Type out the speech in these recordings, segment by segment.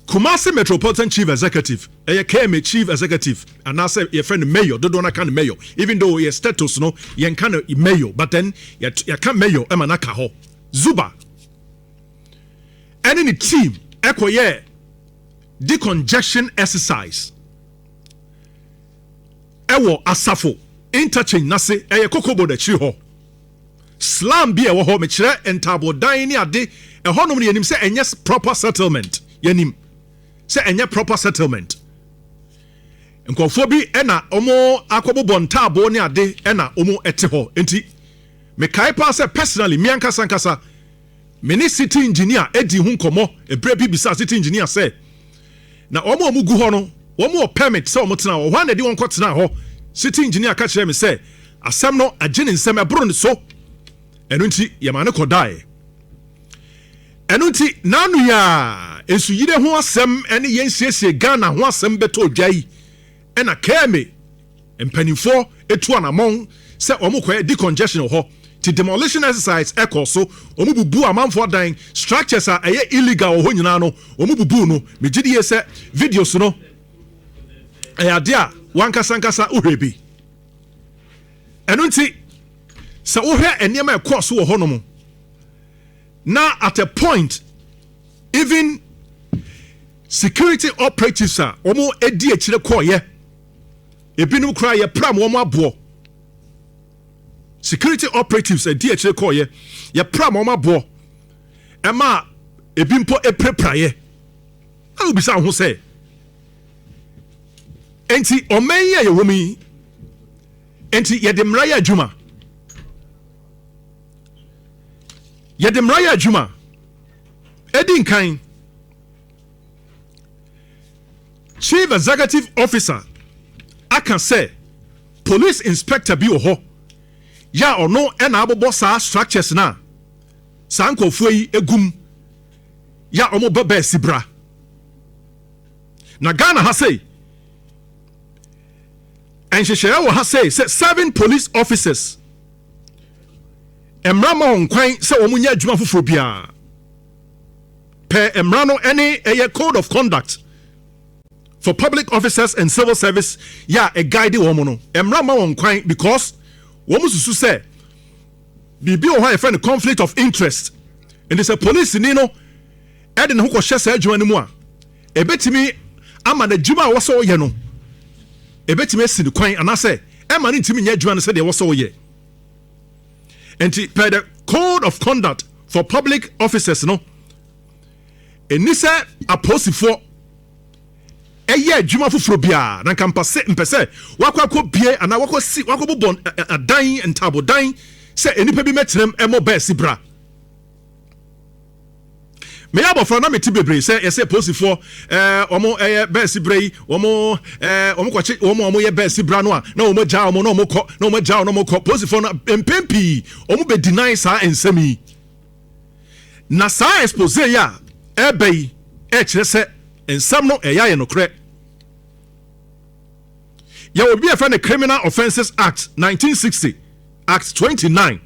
Kumasi Metropolitan Chief Executive, KMA Chief Executive, and I say your friend Mayor, don't want kind of mayor, even though your status no, you kind of mayor, but then you can't mayor, Emanaka ho. Zuba. And in the team, Echo ye, decongestion exercise. Ewo Asafo, interchange nase, Kokobo de Chiho. Slam be a wo me chere entabo dan ni ade, honom ne yanim se enyes proper settlement. Yanim. Se enye proper settlement. Nkofo bi ena omo akobo ntabo ne ade ena omo ete ho. Enti me kai pa se personally me ankasa nkasa me ni city engineer edi hu nkomo ebre bi bisa city engineer se na omo gu ho no omo permit se omo tena ho wan na di won kwotena ho city engineer ka kire me se asem no agye ne nsem ebro ne so enu nti yema ne kodai enu nti nanu ya esu yire ho asem ene yensiesie Ghana ho asem beto dwai ena keme empanifo etu anamon se omo kwa decongestion ho ti demolition exercise echo so omo bubu amanfo dan structures are illegal ho nyina no omo bubu no megidi ye se videos no ade a wankasa uhrebi enu nti se wohwe enema ekọ so ho no mo na at a point even security operatives are omo edi akire koye ebinum kra ye pram omo abo security operatives edi akire koye ye pram omo abo ema ebimpo eprepraye awu bisa ho se enti omen ye womi enti ye de mraya adwuma Yedemraya Juma Edin Kain Chief Executive Officer I can say Police Inspector bi oho ya ono ena abobo sa structures na sanko fuyi egum ya omo baba sibra na Ghana ha say and she ha say 7 police officers Emrama on kwan se omunya adwuma foforo bia per emrano any a code of conduct for public officers and civil service ya a guide woman no emrama on kwan because womu susu say bibi o ha friend conflict of interest and it's a police ni no e de ne ho ko hye sa adwuma ni mu a ebetimi ama na adwuma a wo so ye no ebetimi asi ni kwan anase e ma ne ntimi nya adwuma no se de wo so ye. And per the code of conduct for public officers, no, and this a post for a year, Juma Fufrobia, and can pass it and pass it. Wako beer and I wako see wako bon a dying and tabo dying, say any baby met them and more besibra. Me abo for na me tibebre say post for omo besibra omo kwachi omo ye besibra no a na omo ja omo no omo ko post for na empempi omo be deny sa ensemi na sa expose ya ebei kire se ensam no eya no kre ya obi afa the Criminal Offences Act 1960 Act 29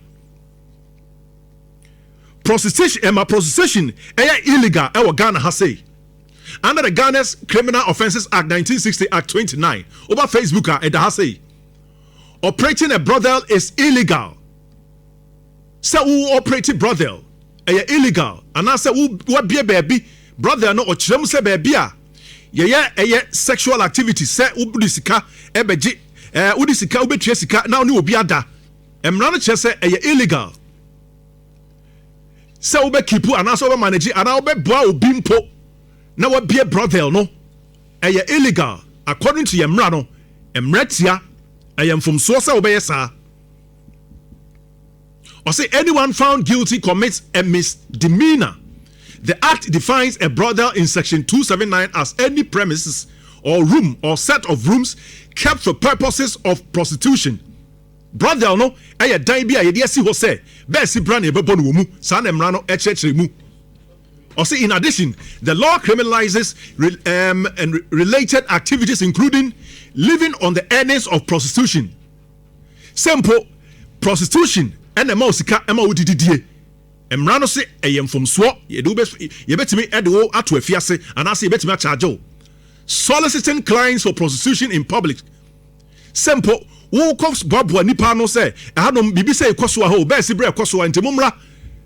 prostitution illegal Ghana has say under the Ghana's Criminal Offences Act 1960 Act 29 over Facebook it has say operating a brothel is illegal. So who operating brothel illegal and I say what be baby brothel no ochirem say baby a ye sexual activity say ubudisika ebeji udisika ubetwe sika na oni obi ada emra no che say illegal. Se wo be keep and also be manage and wo be boa obi mpo na wo be brothel no illegal according to yemra no emratia from so say wo be yesa or say anyone found guilty commits a misdemeanor. The act defines a brothel in section 279 as any premises or room or set of rooms kept for purposes of prostitution. Brothel no dan bia ye de asi ho say be si bra na ebebo no mu sa na emra no echechere mu. Or say in addition the law criminalizes and related activities including living on the earnings of prostitution. Simple prostitution and ema osika ema odididie Emra no se eyem from so ye do be yebetimi ede wo ato afiase anase yebetimi a charge wo. Soliciting clients for prostitution in public. Simple. Wo cops bobo nipa no say ehadom bibi say ekoso a ho be si bre ekoso a ntemumra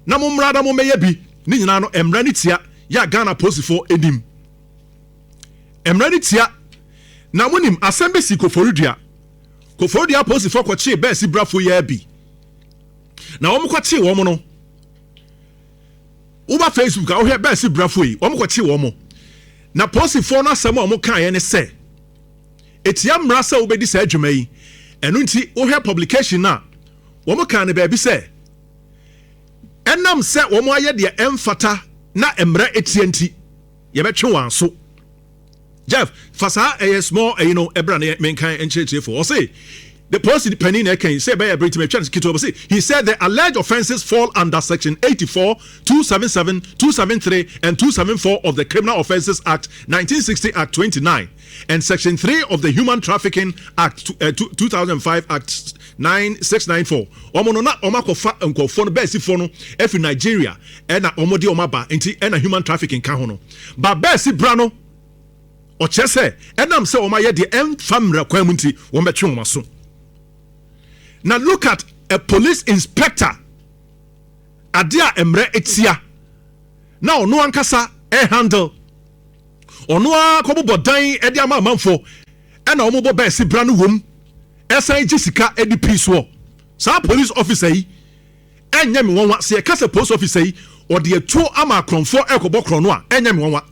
na mumra da mo meye bi ni nyina no emra ni tia ya Ghana police for edim. Emra ni tia na monim assemble si koforudua police for kwachi be si brafo ya bi. Na wo mkwachi wo mo no uba Facebook a wo he be si brafo yi wo mkwachi wo mo. Na police for na asem a wo kan ye ne say etia mra sa wo be di sa adwuma yi enu nti wo he publication na wo mo kan ne ba bi say enam se wo mo aye de emfata na emra etianti ye betwe wan so. Jeff fasa small ebra ne menkan enchechefo or say the police depending can say by a he said the alleged offenses fall under section 84, 277, 273 and 274 of the Criminal Offences Act 1960 Act 29 and section 3 of the Human Trafficking Act 2005 Act 9694. Omo na omakofa nkofo no besi fo no efi Nigeria e na omode omaba enti e na human trafficking ka ho no ba besi bra no o chese enam se omaye de emfamra kwan mu nti wo betwe wo maso. Now look at a police inspector adia emre etia now no ankasa handle ono akobo bodan e dia manfo e na omo bo besi bra no wom esan jisika edi peace wo sa police officer yi enye me wonwa se kasa police officer yi o de atu ama kronfo ekobokro no a enye me wonwa.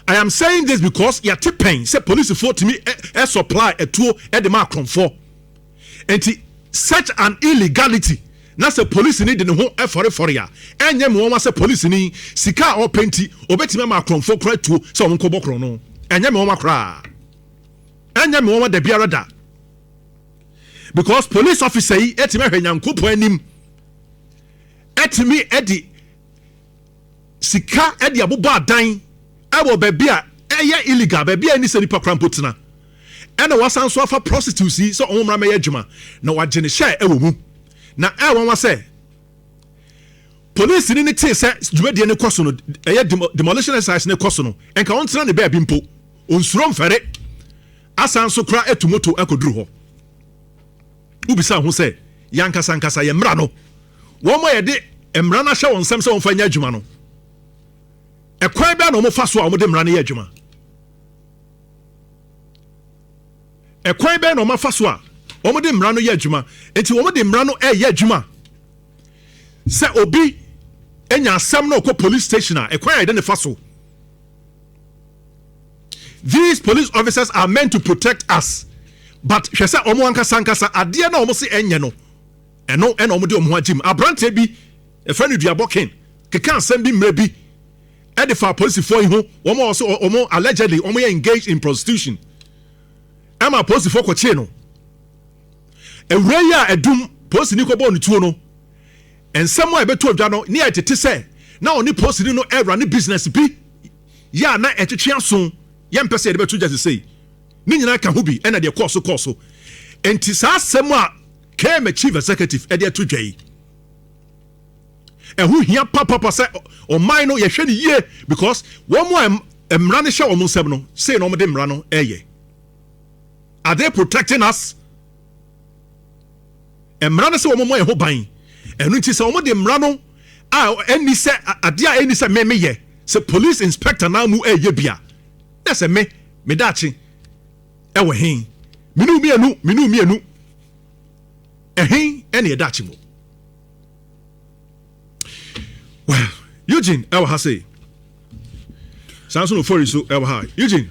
I am saying this because you are tipping say police for to me supply a tool at the macron for. And such an illegality. Na say police need the whole effort for ya. And yam one say police ni sika or penti obeti me macron for cry to so unko bokro no. And yam one cry. And yam one de biarada. Because police officer yi etime hwanyankopo anim. Etime edi sika edi abobo adan abo baby a eye illegal baby ani se nipa krampotena ena wasan so afa prostitute so onmra me adwuma na wagene hye ewo mu na wan wa se police ni te se dwumadie ne koso no eye demolition exercise ne koso no enka ontena ne ba bi mpo onsuro mfere asan so kra etumoto akoduru ho ubisa ho se yankasa ye mra no wo mo ye de emra na hye wonsam se wonfa nya adwuma no ekwan bia no mo fa so a mo de mra na ye adwuma ekwan bia no mo fa so a o mo de mra no ye adwuma enti wo mo de mra no ye adwuma se obi enya asam na okọ police station a ekwan ide ne fa so. These police officers are meant to protect us, but hwe se omo ankasa ade na omo se enye no eno omo de omo agim abrante bi e fa no duaboken keka asam bi mra bi and the police for you, also allegedly engaged in prostitution. I'm a police for Cochino. A raya a doom post Nico Bon Tuno, and somewhere better Jano near to say, now only posting no ever any business be. Ya na at a chance soon, young person about to just say, Nina Kahubi, and at the course. And Tisa Semwa came a chief executive at their 2J. And who here papa say or mine no ye hwe ye because one more emrane hye omo nsem no say no mo de mra no eye. Are they protecting us? Emrane say omo mo ye ho ban enu nti say omo de mra no a eni say ade a eni say me ye say police inspector na mu eye bia na say me dachi e wo hen minu mienu eni e dachi mo. Well, Eugene, Ewa Hase. Samson Ofori so Ewa Hai. Eugene.